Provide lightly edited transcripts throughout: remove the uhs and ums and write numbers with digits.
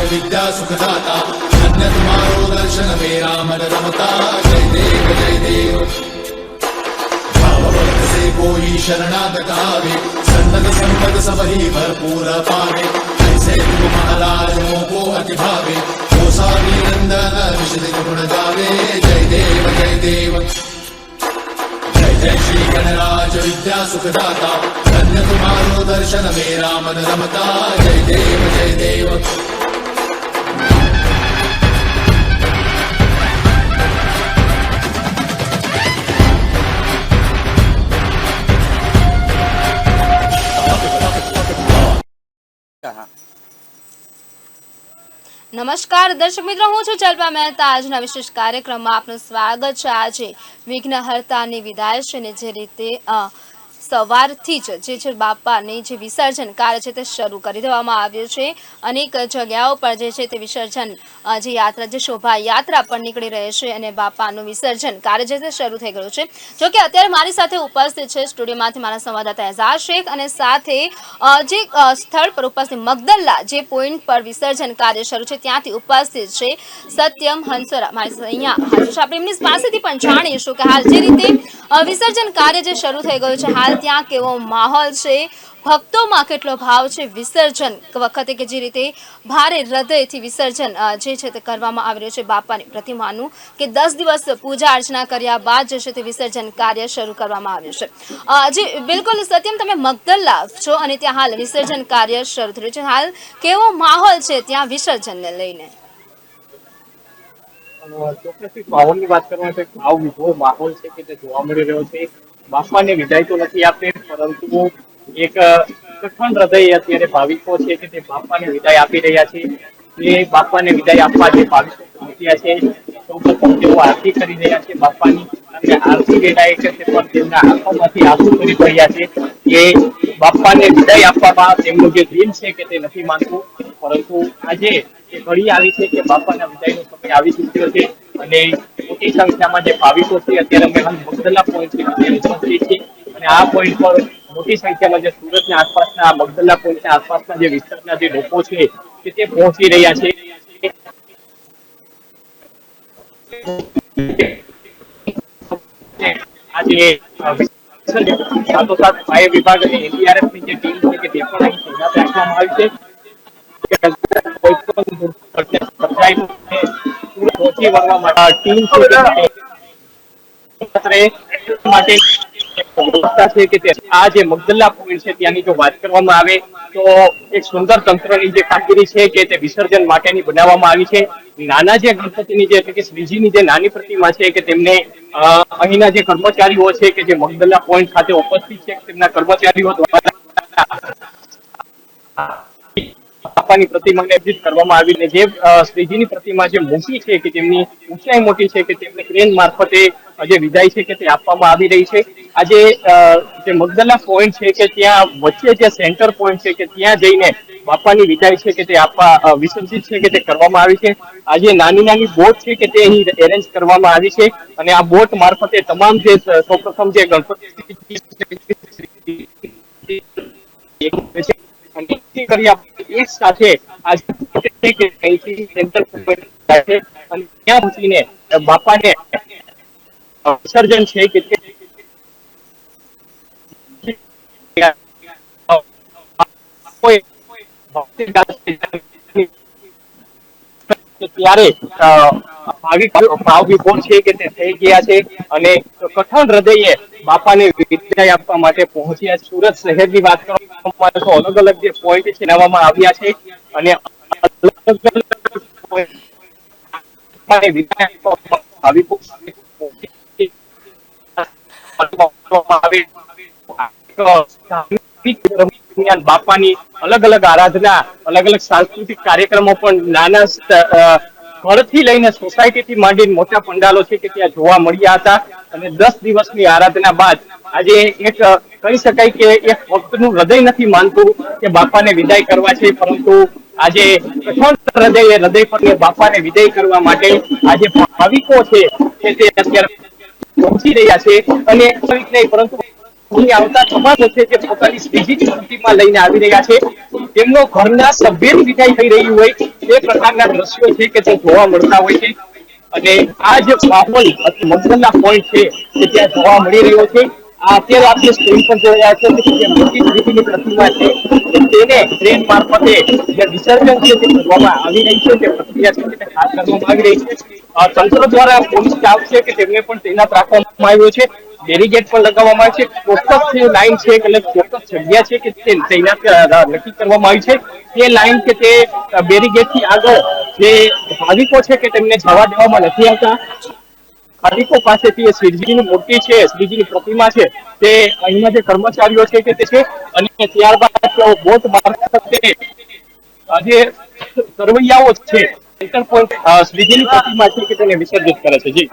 विद्या सुखदाता धन्य तुम्हारो दर्शन मेरा मन रमता जय देव भाववंत से कोई शरणागत आवे सन्नत संपद सब ही भरपूर पावे ऐसे तुम महाराज मोको अति भावे ओ सारी नंदन विशद गुण गावे जय देव जय श्री गणराज विद्या सुखदाता धन्य तुम्हारो दर्शन मेरा मन रमता जय देव નમસ્કાર દર્શક મિત્રો, હું છું ચલ્પા મહેતા। આજના વિશેષ કાર્યક્રમમાં આપનું સ્વાગત છે। આજે વિઘ્નહર્તાની વિદાય છે ને જે રીતે સવારથી જ જે બાપાની જે વિસર્જન કાર્ય છે તે શરૂ કરી દેવામાં આવ્યું છે। અનેક જગ્યાઓ પર જે છે તે વિસર્જન જે યાત્રા જે શોભાયાત્રા પણ નીકળી રહી છે અને બાપાનું વિસર્જન કાર્ય જે તે શરૂ થઈ ગયું છે। જો કે અત્યારે મારી સાથે ઉપસ્થિત છે સ્ટુડિયોમાંથી મારા સંવાદદાતા એઝાઝ શેખ અને સાથે જે સ્થળ પર ઉપસ્થિત મગદલ્લા જે પોઈન્ટ પર વિસર્જન કાર્ય શરૂ છે ત્યાંથી ઉપસ્થિત છે સત્યમ હંસરા મારી સાથે અહીંયા હાજર છે। આપણે એમની પાસેથી પણ જાણીશું કે હાલ જે રીતે વિસર્જન કાર્ય જે શરૂ થઈ ગયું છે હાલ ત્યાં કેવો માહોલ છે, ભક્તોમાં કેટલો ભાવ છે વિસર્જન વખતે કે જે રીતે ભારે હૃદયથી વિસર્જન જે છે તે કરવામાં આવી રહ્યું છે બાપાની પ્રતિમાનું કે 10 દિવસ પૂજા અર્ચના કર્યા બાદ જે છે તે વિસર્જન કાર્ય શરૂ કરવામાં આવ્યું છે। જી બિલકુલ સત્યમ, તમે મગદલ્લા છો અને ત્યાં હાલ વિસર્જન કાર્ય શરૂ થયું છે, હાલ કેવો માહોલ છે ત્યાં વિસર્જનને લઈને? ચોક્કસથી માહોલની વાત કરવામાં તો ભાવ વિભોર માહોલ છે કે તે જોવા મળી રહ્યો છે। બાપાને વિદાય તો નથી આપી પરંતુ એક કઠણ હૃદય અત્યારે ભાવિકો છે કે તે બાપાને વિદાય આપી રહ્યા છે। એ બાપાને વિદાય આપવા જે ભાવિકો પહોંચ્યા છે સૌપ્રથમ તેઓ આરતી કરી રહ્યા છે બાપાની અને આરતી વેળાએ છે તે પણ તેમના આંખોમાંથી આંસુ કરી રહ્યા છે કે બાપાને વિદાય આપવામાં તેમનું જે દિલ છે કે તે નથી માનતું, પરંતુ આજે એ ઘડી આવી છે કે બાપાના વિદાયનો સમય આવી ચૂક્યો છે અને મોટી સંખ્યામાં જે ભાવિકો છે અત્યારે અમે મગદલ્લા પોઈન્ટ ઉપસ્થિત છે અને આ પોઈન્ટ પર મોટી સંખ્યામાં જે સુરતના આસપાસના મગદલ્લા પોઈન્ટના આસપાસના જે વિસ્તારના જે લોકો છે કે તે પહોંચી રહ્યા છે। આજે સાથોસાથ ફાયર વિભાગ અને એનડીઆરએફ ની જે ટીમ છે કે તે પણ અહીં તૈનાત રાખવામાં આવી છે। પહોંચી વળવા માટે ટીમ માટે છે કે આ જે મગદલ્લા પોઈન્ટ છે ત્યાંની જો વાત કરવામાં આવે તો એક સુંદર તંત્રની જે કામગીરી છે કે તે વિસર્જન માટેની બનાવવામાં આવી છે। નાના જે ગણપતિની જે એટલે કે શ્રીજીની જે નાની પ્રતિમા છે કે તેમને અહીંના જે કર્મચારીઓ છે કે જે મગદલ્લા પોઈન્ટ ખાતે ઉપસ્થિત છે તેમના કર્મચારીઓ દ્વારા બાપાની પ્રતિમાને વિકસિત કરવામાં આવી ને જે શ્રીજીની પ્રતિમા જે મોટી છે કે તેમની ઊંચાઈ મોટી છે કે તેમને ક્રેન મારફતે જે વિદાય છે કે તે આપવામાં આવી રહી છે। આજે જે મગદલ્લા પોઈન્ટ છે કે ત્યાં વચ્ચે જે સેન્ટર પોઈન્ટ છે કે ત્યાં જઈને બાપાની વિદાય છે કે તે આપવા વિસર્જિત છે કે તે કરવામાં આવી છે। આજે નાની નાની બોટ છે કે તે અહીં એરેન્જ કરવામાં આવી છે અને આ બોટ મારફતે તમામ જે સૌપ્રથમ જે ગણપતિ એક સાથે ત્યાં પહોંચીને બાપાને વિસર્જન છે કે ત્યારે ભાવ વિભોર છે કે તે થઈ ગયા છે અને કઠણ હૃદયે બાપાને વિદાય આપવા માટે પહોંચ્યા। સુરત શહેરની વાત કરવામાં તો અલગ અલગ જે પોઈન્ટ છે બનાવવામાં આવ્યા છે અને બાપાની અલગ અલગ આરાધના, અલગ અલગ સાંસ્કૃતિક કાર્યક્રમો પણ નાના ઘરથી લઈને સોસાયટીથી માંડીને મોટા પંડાલો છે કે ત્યાં જોવા મળ્યા હતા અને 10 દિવસની આરાધના બાદ આજે એક કહી શકાય કે એક ભક્તનું હૃદય નથી માનતું કે બાપાને વિદાય કરવા છે, પરંતુ આજે હૃદય પર બાપાને વિદાય કરવા માટે આજે ભાવિકો છે કે તે અત્યારે પહોંચી રહ્યા છે અને નહીં પરંતુ આવતા તમામ છે જે પોતાની શ્રીજીની મૂર્તિમાં લઈને આવી રહ્યા છે તેમનો ઘરના સભ્યની વિદાય થઈ રહી હોય એ પ્રકારના દ્રશ્યો છે કે જે જોવા મળતા હોય છે અને આ જે માહોલ મગનના પોઈન્ટ છે કે ત્યાં જોવા મળી રહ્યો છે. અત્યારે આપણે સ્ક્રીન પર જોઈ રહ્યા છો કે જે મોટી શ્રીજીની પ્રતિમા છે તેને ટ્રેન મારફતે જે વિસર્જન છે તે કરવામાં આવી રહી છે, તે પ્રક્રિયા છે તે હાથ ધરવામાં આવી રહી છે. તંત્ર દ્વારા પોલીસ સ્ટાફ છે કે તેમને પણ તૈનાત રાખવામાં આવ્યો છે, બેરીગેડ પણ લગાવવામાં આવે છે, ચોક્કસ લાઈન છે એટલે ચોક્કસ જગ્યા છે કે તે તૈનાત નક્કી કરવામાં આવી છે. તે લાઈન કે તે બેરીગેડ થી આગળ જે ભાવિકો છે કે તેમને જવા દેવામાં નથી આવતા. ભાવિકો પાસેથી શ્રીજીની મૂર્તિ છે, શ્રીજીની પ્રતિમા છે, તે અહીંના જે કર્મચારીઓ છે કે તે છે અને ત્યારબાદ તેઓ બોટ મારફતે જે સરવૈયાઓ છે સેન્ટર પોઈન્ટ શ્રીજીની પ્રતિમા છે કે તેને વિસર્જિત કરે છે. જી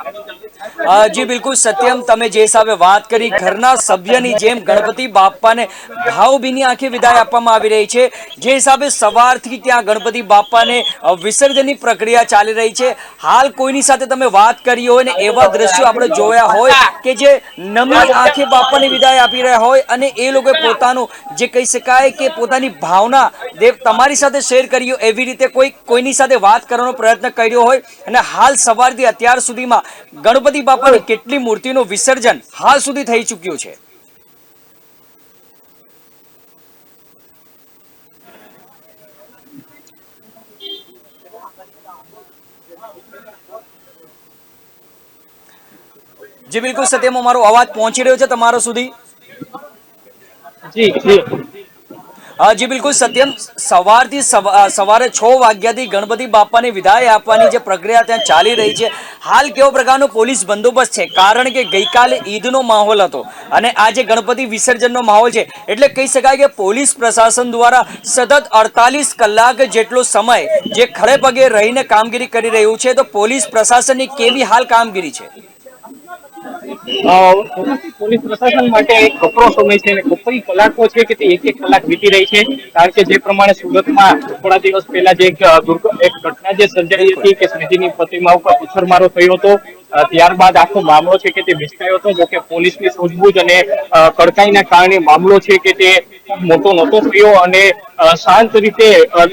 જી બિલકુલ સત્યમ, તમે જે હિસાબે વાત કરી ઘરના સભ્યની જેમ ગણપતિ બાપાને ભાવભીની આંખે વિદાય આપવામાં આવી રહી છે. જે હિસાબે સવારથી ત્યાં ગણપતિ બાપાને વિસર્જનની પ્રક્રિયા ચાલી રહી છે. હાલ કોઈની સાથે તમે વાત કરી હોય ને એવા દ્રશ્યો આપણે જોયા હોય કે જે નમી આંખે બાપાને વિદાય આપી રહ્યા હોય અને એ લોકોએ પોતાનું જે કહી શકાય કે પોતાની ભાવના દેવ તમારી સાથે શેર કર્યો એવી રીતે કોઈની સાથે વાત કરવાનો પ્રયત્ન કર્યો હોય. અને હાલ સવારથી અત્યાર સુધીમાં ગણપતિ બાપાની કેટલી મૂર્તિનું વિસર્જન હાલ સુધી થઈ ચૂક્યું છે? જી બિલકુલ સત્યમ, અમારો અવાજ પહોંચી રહ્યો છે તમારો સુધી? જી જી જી બિલકુલ સત્યમ, સવારથી સવારે 6 વાગ્યાથી ગણપતિ બાપાને વિદાય આપવાની જે પ્રક્રિયા ત્યાં ચાલી રહી છે. હાલ કેવો પ્રકારનો પોલીસ બંદોબસ્ત છે? કારણ કે ગઈકાલે ઈદનો માહોલ હતો અને આજે ગણપતિ વિસર્જનનો માહોલ છે એટલે કહી શકાય કે પોલીસ પ્રશાસન દ્વારા સતત 48 કલાક જેટલો સમય જે ખડે પગે રહીને કામગીરી કરી રહ્યું છે. તો પોલીસ પ્રશાસનની કેવી હાલ કામગીરી છે? પોલીસ પ્રશાસન માટે એક કપરો સમય છે અને કપરી કલાકો છે કે તે એક કલાક વીતી રહી છે. કારણ કે જે પ્રમાણે સુરતમાં થોડા દિવસ પહેલા જે એક ઘટના જે સર્જાઈ હતી કે શ્રીજીની પ્રતિમા ઉપર પથ્થરમારો થયો હતો, ત્યારબાદ આખો મામલો છે કે તે વિસ્તર્યો હતો. જોકે પોલીસની સૂઝબૂછ અને કડકાઈના કારણે મામલો છે કે તે મોટો નહોતો થયો અને શાંત રીતે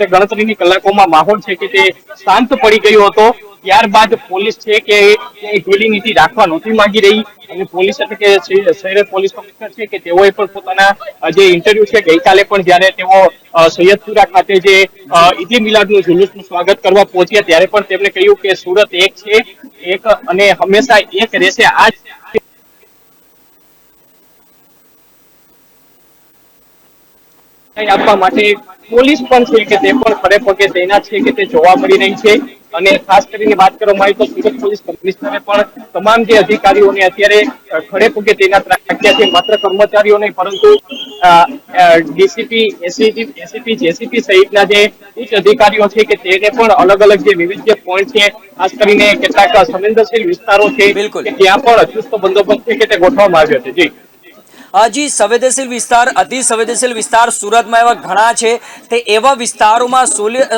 ગણતરીની કલાકોમાં માહોલ છે કે તે શાંત પડી ગયો હતો. ત્યારબાદ પોલીસ છે કે ઢીલી નીતિ રાખવા નહોતી માંગી રહી અને પોલીસ કે શહેર પોલીસ કમિશનર છે કે તેઓએ પણ પોતાના જે ઇન્ટરવ્યુ છે ગઈકાલે પણ જ્યારે તેઓ સૈયદપુરા ખાતે જે ઈદે મિલાદનું જુલુસનું સ્વાગત કરવા પહોંચ્યા ત્યારે પણ તેમણે કહ્યું કે સુરત એક છે, એક અને હંમેશા એક રહેશે. આ આપવા માટે પોલીસ પણ છે કે તે પણ ખડે પગે તૈનાત છે કે તે જોવા મળી રહી છે. અને ખાસ કરીને વાત કરવામાં આવે તો સુરત પોલીસ કમિશનરે પણ તમામ જે અધિકારીઓને અત્યારે ખડે પગે તૈનાત રાખ્યા છે. માત્ર કર્મચારીઓ નહીં પરંતુ ડીસીપી, એસીપી, જેસીપી સહિતના જે ઉચ્ચ અધિકારીઓ છે કે તેને પણ અલગ અલગ જે વિવિધ જે પોઈન્ટ છે, ખાસ કરીને કેટલાક સંવેદનશીલ વિસ્તારો છે કે ત્યાં પણ ચુસ્ત બંદોબસ્ત છે કે તે ગોઠવવામાં આવ્યો છે. જી જી, સંવેદનશીલ વિસ્તાર, અતિ સંવેદનશીલ વિસ્તાર સુરતમાં એવા ઘણા છે. તે એવા વિસ્તારોમાં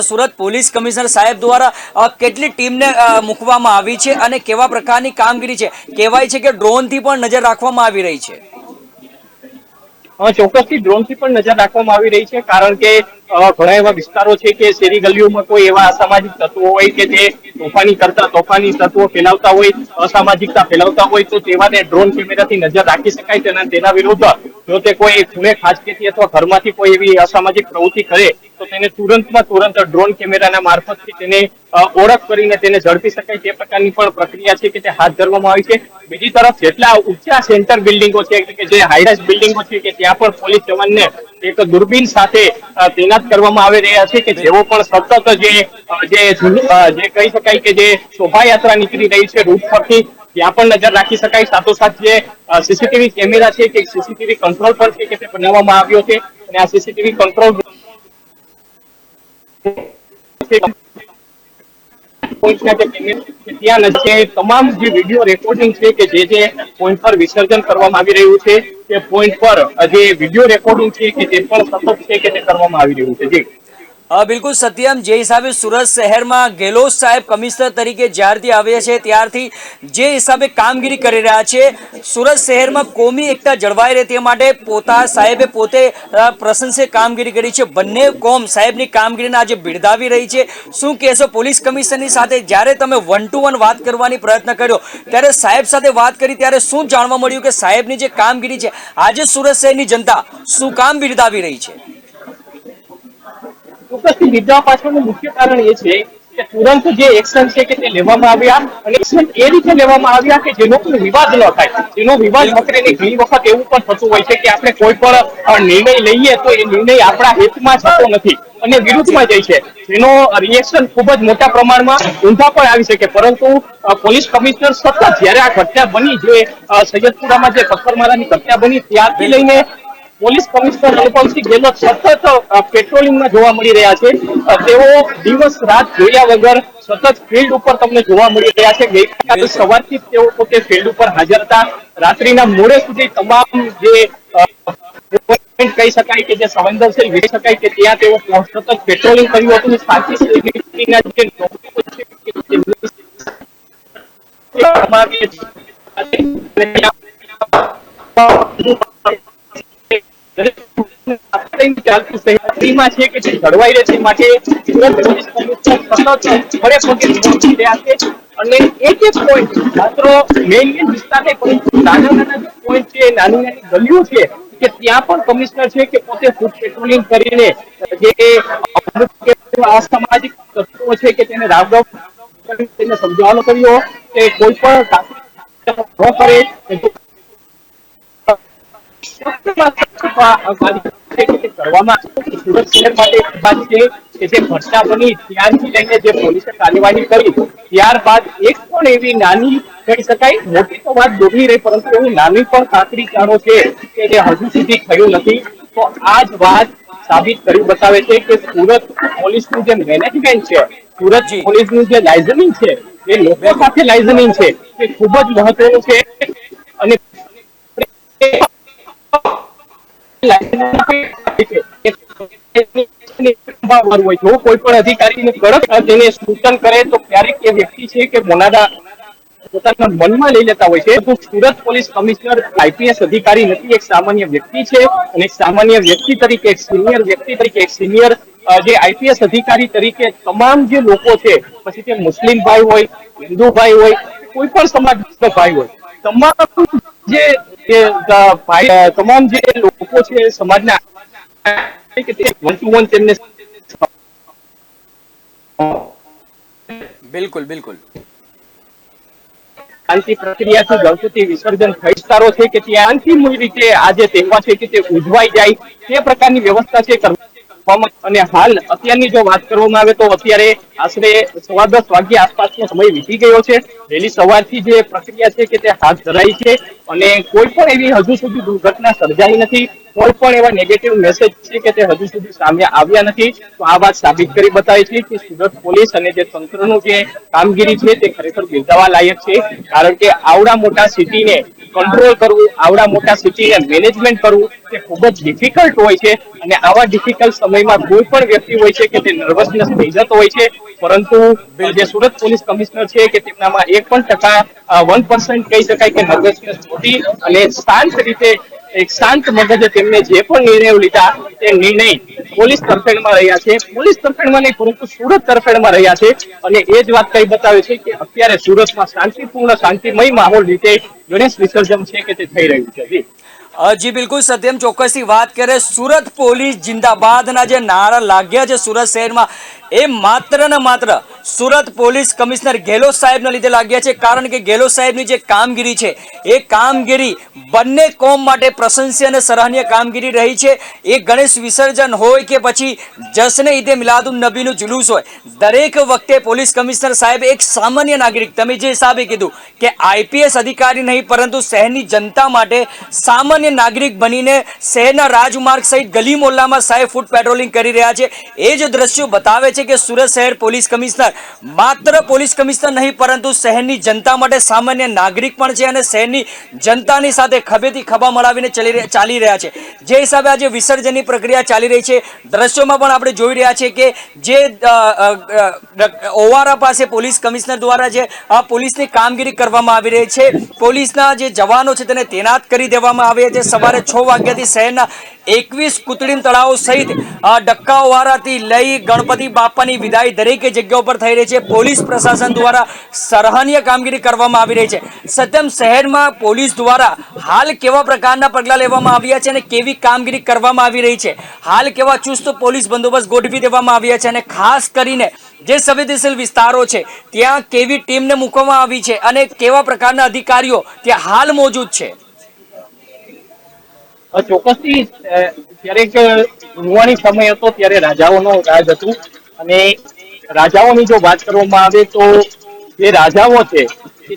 સુરત પોલીસ કમિશનર સાહેબ દ્વારા કેટલી ટીમને મૂકવામાં આવી છે અને કેવા પ્રકારની કામગીરી છે? કહેવાય છે કે ડ્રોનથી પણ નજર રાખવામાં આવી રહી છે. ચોક્કસથી ડ્રોનથી પણ નજર રાખવામાં આવી રહી છે. કારણ કે ઘણા એવા વિસ્તારો છે કે શેરી ગલીઓમાં કોઈ એવા અસામાજિક તત્વો હોય કે જે તોફાની તત્વો ફેલાવતા હોય, અસામાજિકતા ફેલાવતા હોય તો તેવાને ડ્રોન કેમેરાથી નજર રાખી શકાય. તેના વિરુદ્ધ જો તે કોઈ ખૂણે ખાંચકેથી અથવા ઘરમાંથી કોઈ એવી અસામાજિક પ્રવૃત્તિ કરે તો તેને તુરંત ડ્રોન કેમેરાના મારફતથી તેને ઓળખ કરીને તેને ઝડપી શકાય તે પ્રકારની પણ પ્રક્રિયા છે કે તે હાથ ધરવામાં આવી છે. બીજી તરફ જેટલા ઊંચા સેન્ટર બિલ્ડિંગો છે કે જે હાઈરાઇઝ બિલ્ડિંગો છે કે ત્યાં પણ પોલીસ જવાનને એક દૂરબીન સાથે તૈનાત કરવામાં આવી રહ્યા છે કે જેઓ પણ સતત જે કહી શકાય કે જે શોભાયાત્રા નીકળી રહી છે રૂટ પરથી ત્યાં પણ નજર રાખી શકાય. સાથોસાથ જે સીસીટીવી કેમેરા છે કે સીસીટીવી કંટ્રોલ પણ છે કે તે બનાવવામાં આવ્યો છે અને આ સીસીટીવી કંટ્રોલ ત્યાં તમામ જે વિડીયો રેકોર્ડિંગ છે કે જે પોઈન્ટ પર વિસર્જન કરવામાં આવી રહ્યું છે તે પોઈન્ટ પર જે વિડીયો રેકોર્ડિંગ છે કે તે પણ સતત છે કે તે કરવામાં આવી રહ્યું છે. જી બિલકુલ સત્યમ, જે હિસાબે સુરત શહેરમાં ગેહલોત સાહેબ કમિશનર તરીકે જ્યારથી આવ્યા છે ત્યારથી જે હિસાબે કામગીરી કરી રહ્યા છે, સુરત શહેરમાં કોમી એકતા જળવાઈ રહે તે માટે સાહેબે પોતે પ્રશંસનીય કામગીરી કરી છે. બંને કોમ સાહેબની કામગીરીને આજે બિરદાવી રહી છે. શું કહેશો પોલીસ કમિશનરની સાથે જ્યારે તમે 1 to 1 વાત કરવાની પ્રયત્ન કર્યો ત્યારે સાહેબ સાથે વાત કરી ત્યારે શું જાણવા મળ્યું કે સાહેબની જે કામગીરી છે આજે સુરત શહેરની જનતા શું કામ બિરદાવી રહી છે? ચોક્કસથી બિરદાવવા પાછળનું મુખ્ય કારણ એ છે કે તુરંત જે એક્શન છે કે તે લેવામાં આવ્યા અને એક્શન એ રીતે લેવામાં આવ્યા કે જેનો કોઈ વિવાદ ન થાય, જેનો વિવાદ વકરે ને ઘણી વખત એવું પણ થતું હોય છે કે આપણે કોઈ પણ નિર્ણય લઈએ તો એ નિર્ણય આપણા હિતમાં થતો નથી અને વિરુદ્ધમાં જાય છે, જેનો રિએક્શન ખૂબ જ મોટા પ્રમાણમાં ઊંધા પણ આવી શકે. પરંતુ પોલીસ કમિશનર સતત જ્યારે આ ઘટના બની, જે સૈયદપુરામાં જે પથ્થરમારાની ઘટના બની ત્યારથી લઈને પોલીસ કમિશનર અનુપમસિંહ ગેહલોત સતત પેટ્રોલિંગમાં જોવા મળી રહ્યા છે. તેઓ દિવસ રાત જોયા વગર સતત ફિલ્ડ ઉપર તમને જોવા મળી રહ્યા છે. ગઈકાલે સવારથી તેઓ પોતે ફિલ્ડ ઉપર હાજર હતા. રાત્રિના મોડે સુધી તમામ જે કહી શકાય કે જે સંવેદનશીલ કહી શકાય કે ત્યાં તેઓ સતત પેટ્રોલિંગ કર્યું હતું. સાચી સેલિબ્રિટીના જે લોકો છે કે જે જળવાઈ રહે છે માટે અને એક એક પોઈન્ટ માત્ર મેઇન વિસ્તાર નહીં પરંતુ નાના નાના જે પોઈન્ટ છે, નાની નાની ગલીઓ છે કે ત્યાં પણ કમિશનર છે કે પોતે ફૂટ પેટ્રોલિંગ કરીને જે અસામાજિક તત્વો છે કે તેને રાવરાવ તેને સમજાવવાનો કર્યો કે કોઈ પણ કરે કરવામાં સુરત શહેર માટે એક વાત છે કે જે ઘટના બની ત્યારથી લઈને જે પોલીસે કાર્યવાહી કરી ત્યારબાદ એક પણ એવી નાની કહી શકાય, મોટી તો વાત દૂરની રહી પરંતુ એવું નાની પણ કાકડી ચારો છે કે જે હજુ સુધી થયું નથી. તો આ જ વાત સાબિત કરી બતાવે છે કે સુરત પોલીસનું જે મેનેજમેન્ટ છે, સુરત પોલીસનું જે લાઇઝનિંગ છે, જે લોકો સાથે લાઇઝનિંગ છે તે ખૂબ જ મહત્વનું છે. અને જો કોઈ પણ અધિકારીને કડક તેને સૂચન કરે તો ક્યારેક એ વ્યક્તિ છે કે પોતાના મનમાં લઈ લેતા હોય છે. તો સુરત પોલીસ કમિશનર આઈપીએસ અધિકારી નથી, એક સામાન્ય વ્યક્તિ છે અને એક સામાન્ય વ્યક્તિ તરીકે, એક સિનિયર વ્યક્તિ તરીકે, એક સિનિયર જે આઈપીએસ અધિકારી તરીકે તમામ જે લોકો છે, પછી તે મુસ્લિમ ભાઈ હોય, હિન્દુ ભાઈ હોય, કોઈ પણ સમાજનો ભાઈ હોય, તમામ જે લોકો છે સમાજના તેમને બિલકુલ બિલકુલ શાંતિ પ્રક્રિયાથી ગણપતિ વિસર્જન થઈ વિસ્તારો છે કે ત્યાં અંતિમ રીતે આ જે તહેવાર છે કે તે ઉજવાઈ જાય તે પ્રકારની વ્યવસ્થા છે કરવામાં. અને હાલ અત્યારની જો વાત કરવામાં આવે તો અત્યારે આશરે 10:15 વાગ્યા આસપાસનો સમય વીતી ગયો છે. વહેલી સવારથી જે પ્રક્રિયા છે કે તે હાથ ધરાઈ છે અને કોઈ પણ એવી હજુ સુધી દુર્ઘટના સર્જાઈ નથી. કોઈ પણ એવા નેગેટિવ મેસેજ છે કે તે હજુ સુધી સામે આવ્યા નથી. તો આ વાત સાબિત કરી બતાવે છે કે સુરત પોલીસ અને જે તંત્રનું જે કામગીરી છે તે ખરેખર બિરદાવવા લાયક છે. કારણ કે આવડા મોટા સિટીને કંટ્રોલ કરવું, આવડા મોટા સિટીને મેનેજમેન્ટ કરવું તે ખૂબ જ ડિફિકલ્ટ હોય છે અને આવા ડિફિકલ્ટ સમયમાં કોઈ પણ વ્યક્તિ હોય છે કે તે નર્વસનેસ થઈ જતો હોય છે. પરંતુ જે સુરત પોલીસ કમિશનર છે કે તેમનામાં 1% કહી શકાય કે નર્વસનેસ નહોતી અને શાંત રીતે એક શાંત મગજે તેમને જે પણ નિર્ણયો લીધા તે નિર્ણય પોલીસ તરફેણમાં રહ્યા છે. પોલીસ તરફેણમાં નહીં પરંતુ સુરત તરફેણમાં રહ્યા છે અને એ જ વાત કઈ બતાવે છે કે અત્યારે સુરતમાં શાંતિપૂર્ણ, શાંતિમય માહોલ રીતે ગણેશ વિસર્જન છે કે તે થઈ રહ્યું છે. જી બિલકુલ સત્યમ, ચોક્કસથી વાત કરે સુરત પોલીસ જિંદાબાદના જે નારા લાગ્યા છે સુરત શહેરમાં એ માત્ર ને માત્ર સુરત પોલીસ કમિશનર ગેહલોત સાહેબના લીધે લાગ્યા છે. કારણ કે ગેહલોત સાહેબની જે કામગીરી છે એ કામગીરી બંને કોમ માટે પ્રશંસનીય અને સરાહનીય કામગીરી રહી છે. એ ગણેશ વિસર્જન હોય કે પછી જશ્ન ઈદે મિલાદુન નબીનું જુલુસ હોય, દરેક વખતે પોલીસ કમિશનર સાહેબ એક સામાન્ય નાગરિક, તમે જે હિસાબે કીધું કે આઈપીએસ અધિકારી નહીં પરંતુ શહેરની જનતા માટે સામાન્ય નાગરિક બનીને શહેરના રાજમાર્ગ સહિત ગલી મોહલ્લામાં સાહેબ ફૂટ પેટ્રોલિંગ કરી રહ્યા છે. એ જ દ્રશ્યો બતાવે છે કે સુરત શહેર પોલીસ કમિશનર માત્ર પોલીસ કમિશનર નહીં પરંતુ શહેરની જનતા માટે સામાન્ય નાગરિક પણ છે અને શહેરની જનતાની સાથે ખભેથી ખભા મળાવીને ચાલી રહ્યા છે. જે હિસાબે આજે વિસર્જનની પ્રક્રિયા ચાલી રહી છે, દ્રશ્યોમાં પણ આપણે જોઈ રહ્યા છીએ કે જે ઓવારા પાસે પોલીસ કમિશનર દ્વારા જે પોલીસની કામગીરી કરવામાં આવી રહી છે, પોલીસના જે જવાનો છે તેને તૈનાત કરી દેવામાં આવ્યા છે. સવારે 6 વાગ્યાથી શહેરના 21 કૃત્રિમ તળાવો સહિત ડક્કા ઓવારાથી લઈ ગણપતિ બાપાની વિદાય દરેક જગ્યાઓ પર થઈ રહી છે. પોલીસ પ્રશાસન દ્વારા સરાહનીય કામગીરી કરવામાં આવી રહી છે. સત્યમ, શહેરમાં પોલીસ દ્વારા હાલ કેવા પ્રકારના પગલાં લેવામાં આવ્યા છે અને કેવી કામગીરી કરવામાં આવી રહી છે? હાલ કેવા ચુસ્ત પોલીસ બંદોબસ્ત ગોઠવી દેવામાં આવ્યા છે અને ખાસ કરીને જે સંવેદનશીલ વિસ્તારો છે ત્યાં કેવી ટીમને મૂકવામાં આવી છે અને કેવા પ્રકારના અધિકારીઓ ત્યાં હાલ મોજૂદ છે? ચોક્કસથી ક્યારેક રૂવાણી સમય હતો ત્યારે રાજાઓનો રાજ હતું અને રાજાઓની જો વાત કરવામાં આવે તો જે રાજાઓ છે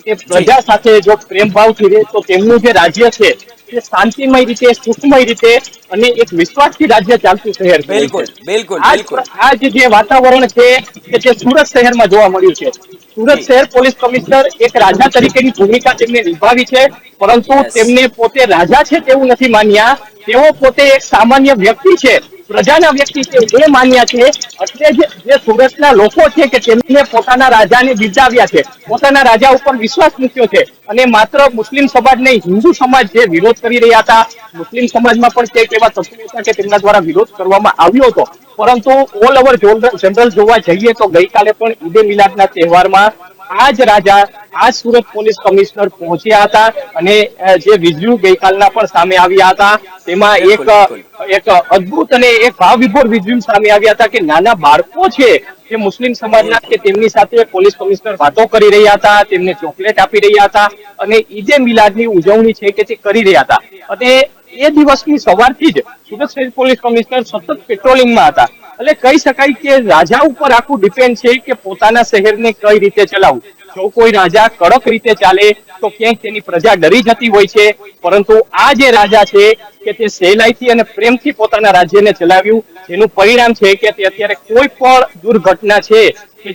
તે પ્રજા સાથે જો પ્રેમ ભાવથી રહે તો તેમનું જે રાજ્ય છે તે શાંતિમય રીતે, સુખમય રીતે અને એક વિશ્વાસથી રાજ્ય ચાલતું શહેર છે. બિલકુલ બિલકુલ બિલકુલ. આજ જે વાતાવરણ છે કે જે સુરત શહેરમાં જોવા મળ્યું છે. સુરત શહેર પોલીસ કમિશનર એક રાજા તરીકેની ભૂમિકા તેમને નિભાવી છે, પરંતુ તેમને પોતે રાજા છે તેવું નથી માન્યા. તેઓ પોતે એક સામાન્ય વ્યક્તિ છે, પ્રજાના વ્યક્તિ છે એ માન્યા છે. એટલે જે સુરતના લોકો છે કે તેમને પોતાના રાજાને બિરદાવ્યા છે, પોતાના રાજા ઉપર વિશ્વાસ મૂક્યો છે. અને માત્ર મુસ્લિમ સમાજ નહીં, હિન્દુ સમાજ જે વિરોધ કરી રહ્યા હતા, મુસ્લિમ સમાજમાં પણ ક્યાંક એવા તત્વો હતા કે તેમના દ્વારા વિરોધ કરવામાં આવ્યો હતો. પરંતુ ઓલ ઓવર જનરલ જોવા જઈએ તો ગઈકાલે પણ ઈદે મિલાદના તહેવારમાં આ જ રાજા, આ સુરત પોલીસ કમિશનર પહોંચ્યા હતા અને જે વિઝ્યુઅલ ગઈકાલના પણ સામે આવ્યા હતા તેમાં એક અદ્ભુત અને એક ભાવવિભોર વિઝ્યુઅલ સામે આવ્યા હતા કે નાના બાળકો છે જે મુસ્લિમ સમાજના કે તેમની સાથે પોલીસ કમિશનર વાતો કરી રહ્યા હતા, તેમને ચોકલેટ આપી રહ્યા હતા અને ઈદે મિલાદની ઉજવણી છે કે તે કરી રહ્યા હતા. અને એ દિવસની સવારથી જ સુરત શહેર પોલીસ કમિશનર સતત પેટ્રોલિંગમાં હતા. એટલે કહી શકાય કે રાજા ઉપર આખું ડિપેન્ડ છે કે પોતાના શહેરને કઈ રીતે ચલાવવું. જો કોઈ રાજા કડક રીતે ચાલે તો ક્યાંક તેની પ્રજા ડરી જતી હોય છે, પરંતુ આ જે રાજા છે કે તે સહેલાઈથી અને પ્રેમથી પોતાના રાજ્યને ચલાવ્યું, જેનું પરિણામ છે કે તે અત્યારે કોઈ પણ દુર્ઘટના છે કે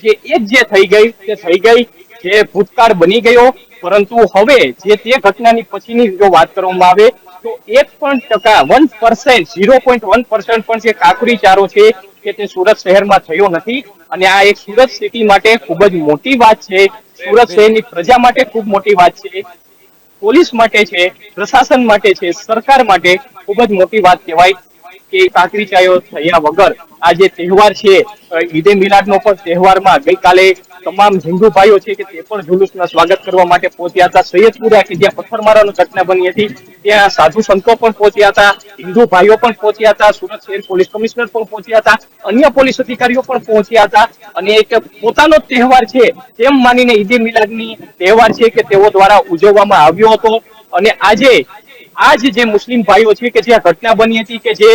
જે થઈ ગઈ તે થઈ ગઈ, જે ભૂતકાળ બની ગયો. પરંતુ હવે જે તે ઘટનાની પછીની જો વાત કરવામાં આવે તો 1% 0.1% પણ જે કાકરી ચારો છે કે તે સુરત શહેરમાં થયો નથી. અને આ એક સુરત સિટી માટે ખૂબ જ મોટી વાત છે, સુરત શહેરની પ્રજા માટે ખૂબ મોટી વાત છે, પોલીસ માટે છે, પ્રશાસન માટે છે, સરકાર માટે ખૂબ જ મોટી વાત કહેવાય કે કાકરી ચારો થયા વગર આ જે તહેવાર છે ઈદે મિલાદનો પણ તહેવારમાં ગઈકાલે તમામ હિન્દુ ભાઈઓ છે કે તે પણ જુલુસના સ્વાગત કરવા માટે પહોંચ્યા હતા. સૈયદપુરા કે જ્યાં પથ્થરમારાની ઘટના બની હતી ત્યાં સાધુ સંતો પણ પહોંચ્યા હતા, હિન્દુ ભાઈઓ પણ પહોંચ્યા હતા, સુરત શહેર પોલીસ કમિશનર પણ પહોંચ્યા હતા, અન્ય પોલીસ અધિકારીઓ પણ પહોંચ્યા હતા. અને એક પોતાનો તહેવાર છે તેમ માનીને ઈદે મિલાદની તહેવાર છે કે તેઓ દ્વારા ઉજવવામાં આવ્યો હતો. અને આજ જે મુસ્લિમ ભાઈઓ છે કે જે આ ઘટના બની હતી કે જે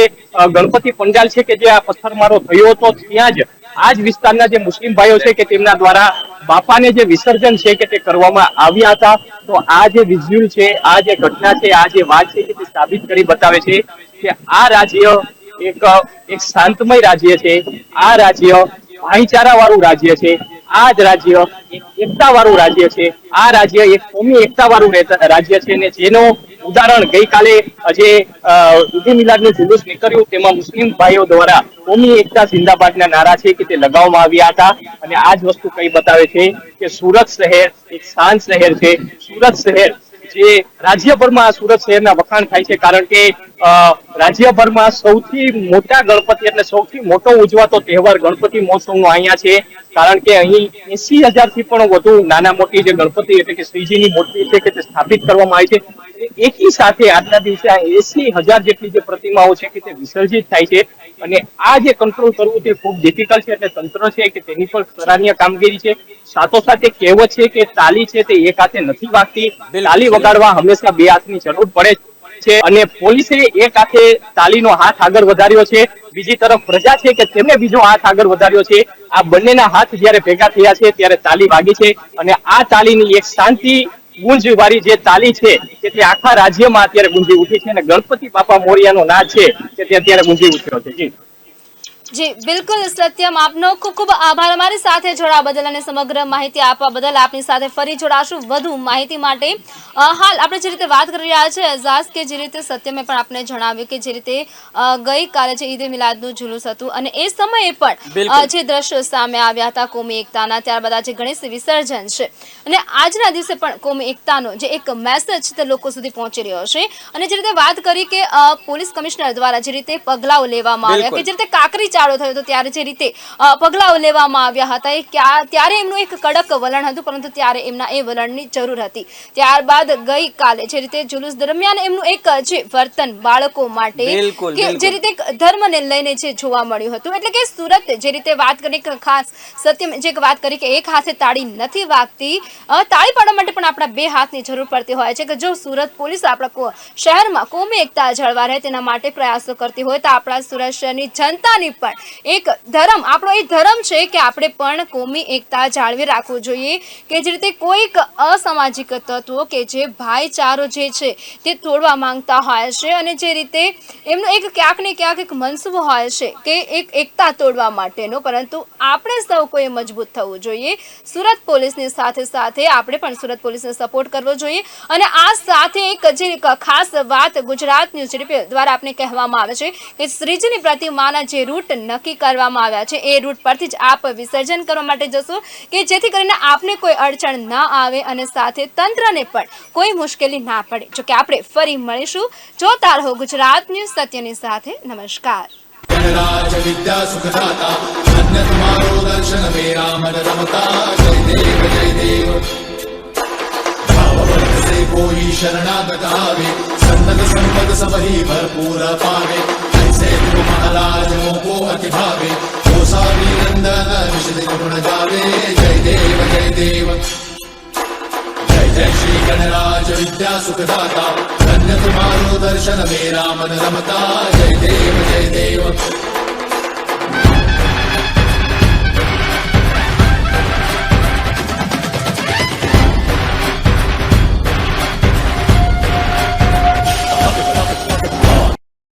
ગણપતિ પંડાલ છે કે જે આ પથ્થરમારો થયો હતો ત્યાં જ આ જ વિસ્તારના જે મુસ્લિમ ભાઈઓ છે કે તેમના દ્વારા બાપાને જે વિસર્જન છે કે તે કરવામાં આવ્યા હતા. તો આ જે વિઝ્યુઅલ છે, આ જે ઘટના છે, આ જે વાત છે કે તે સાબિત કરી બતાવે છે કે આ રાજ્ય એક શાંતમય રાજ્ય છે, આ રાજ્ય ભાઈચારા વાળું રાજ્ય છે, આ જ રાજ્ય એક એકતા વાળું રાજ્ય છે, આ રાજ્ય એક કોમી એકતા વાળું રાજ્ય છે. ને જેનો ઉદાહરણ ગઈકાલે જે ઈદે મિલાદનું જુલુસ નીકળ્યું તેમાં મુસ્લિમ ભાઈઓ દ્વારા કોમી એકતા જિંદાબાદના નારા છે કે તે લગાવવામાં આવ્યા હતા. અને આ જ વસ્તુ કઈ બતાવે છે કે સુરત શહેર એક શાંત શહેર છે. સુરત શહેર જે રાજ્યભરમાં સુરત શહેરના વખાણ થાય છે, કારણ કે રાજ્યભરમાં સૌથી મોટા ગણપતિ એટલે સૌથી મોટો ઉજવાતો તહેવાર ગણપતિ મહોત્સવનો અહીંયા છે. કારણ કે અહીં 80,000 થી પણ વધુ નાના મોટી જે ગણપતિ એટલે કે શ્રીજીની મૂર્તિ છે કે તે સ્થાપિત કરવામાં આવી છે. એકી સાથે આજના દિવસે 80,000 જેટલી જે પ્રતિમાઓ છે કે તે વિસર્જિત થાય છે. અને આ જે કંટ્રોલ કરવું તે ખૂબ ડિફિકલ્ટ છે. એટલે તંત્ર છે કે તેની પણ સરાહનીય કામગીરી છે. સાથોસાથ કહેવત છે કે તાલી છે તે એક હાથે નથી વાગતી, તાલી વગાડવા હંમેશા બે હાથની જરૂર પડે છે. અને પોલીસે એક હાથે તાલીનો હાથ આગળ વધાર્યો છે, બીજી તરફ પ્રજા છે કે તેમને બીજો હાથ આગળ વધાર્યો છે. આ બંનેના હાથ જ્યારે ભેગા થયા છે ત્યારે તાલી વાગી છે. અને આ તાલીની એક શાંતિ ગુંજ વાળી જે તાલી છે કે તે આખા રાજ્યમાં અત્યારે ગુંજી ઉઠી છે. અને ગણપતિ બાપા મોરિયાનો નાદ છે કે તે અત્યારે ગુંજી ઉઠ્યો છે. જી જી બિલકુલ સત્યમ, આપનો ખૂબ ખૂબ આભાર અમારી સાથે જોડાવા બદલ અને સમગ્ર માહિતી આપવા બદલ. આપની સાથે ફરી જોડાશું વધુ માહિતી માટે. હાલ આપણે જે રીતે વાત કરી રહ્યા છે એઝાઝ, કે જે રીતે સત્યમે પણ આપણે જણાવ્યું કે જે રીતે ગઈકાલે જે ઈદ એ મિલાદનું જુલુસ હતું અને એ સમયે પણ બિલકુલ. જે દ્રશ્યો સામે આવ્યા હતા કોમી એકતાના, ત્યારબાદ આજે ગણેશ વિસર્જન છે અને આજના દિવસે પણ કોમી એકતાનો જે એક મેસેજ છે તે લોકો સુધી પહોંચી રહ્યો છે. અને જે રીતે વાત કરી કે પોલીસ કમિશનર દ્વારા જે રીતે પગલાઓ લેવામાં આવ્યા, બિલકુલ. કે જે રીતે કાકરી ચાળો થયો હતો ત્યારે જે રીતે પગલાઓ લેવામાં આવ્યા હતા, ત્યારે એમનું એક કડક વલણ હતું, પરંતુ ત્યારે એમના એ વલણની જરૂર હતી. ત્યારબાદ ગઈકાલે જે રીતે જુલુસ દરમિયાન એમનું એક જે વર્તન બાળકો માટે, બિલકુલ, કે જે રીતે ધર્મને લઈને જે જોવા મળ્યું હતું, એટલે કે સુરત જે રીતે વાત કરી કે ખાસ સત્યમ જે વાત કરી કે એક હાથે તાળી નથી વાગતી, તાળી પાડવા માટે પણ આપણા બે હાથની જરૂર પડતી હોય છે. કે જો સુરત પોલીસ આપણા શહેરમાં કોમી એકતા જળવા રહે તેના માટે પ્રયાસો કરતી હોય તો આપણા સુરત શહેરની જનતાની પણ એક ધર્મ, આપણો એ ધર્મ છે કે આપણે પણ કોમી એકતા જાળવી રાખવું જોઈએ. કે જે રીતે કોઈક અસામાજિક તત્વો કે જે ભાઈચારો જે છે તે તોડવા માંગતા હોય છે અને જે રીતે એમનો એક ક્યાંક ને ક્યાંક એક મનસૂબો હોય છે કે એક એકતા તોડવા માટેનો, પરંતુ આપણે સૌ કોઈ મજબૂત થવું જોઈએ. સુરત પોલીસની સાથે સાથે આપણે પણ સુરત પોલીસને સપોર્ટ કરવો જોઈએ. અને આ સાથે એક જે ખાસ વાત ગુજરાત ન્યૂઝ દ્વારા આપણે કહેવામાં આવે છે કે શ્રીજીની પ્રતિમાના જે રૂટ નક્કી કરવામાં આવ્યા છે એ રૂટ પરથી જ આપ વિસર્જન કરવા માટે જશો, કે જેથી કરીને આપને કોઈ અડચણ ના આવે અને સાથે તંત્રને પણ કોઈ મુશ્કેલી ના પડે. જો કે આપણે ફરી મળીશું. જોતા રહો ગુજરાત ન્યૂઝ સત્યની સાથે. નમસ્કાર. गणराज विद्या सुखदाता धन्य तुम्हारो दर्शन मेरा मन रमता जय देव भाववंत से कोई शरणागत आवे सन्नत संपद सब ही भरपूर पावे ऐसे तुम महाराज मोको अति भावे हो सारी नंदन विशद गुण गावे जय देव जय जय श्री गणराज विद्या सुखदाता धन्य तुम्हारो दर्शन मेरा मन रमता जय देव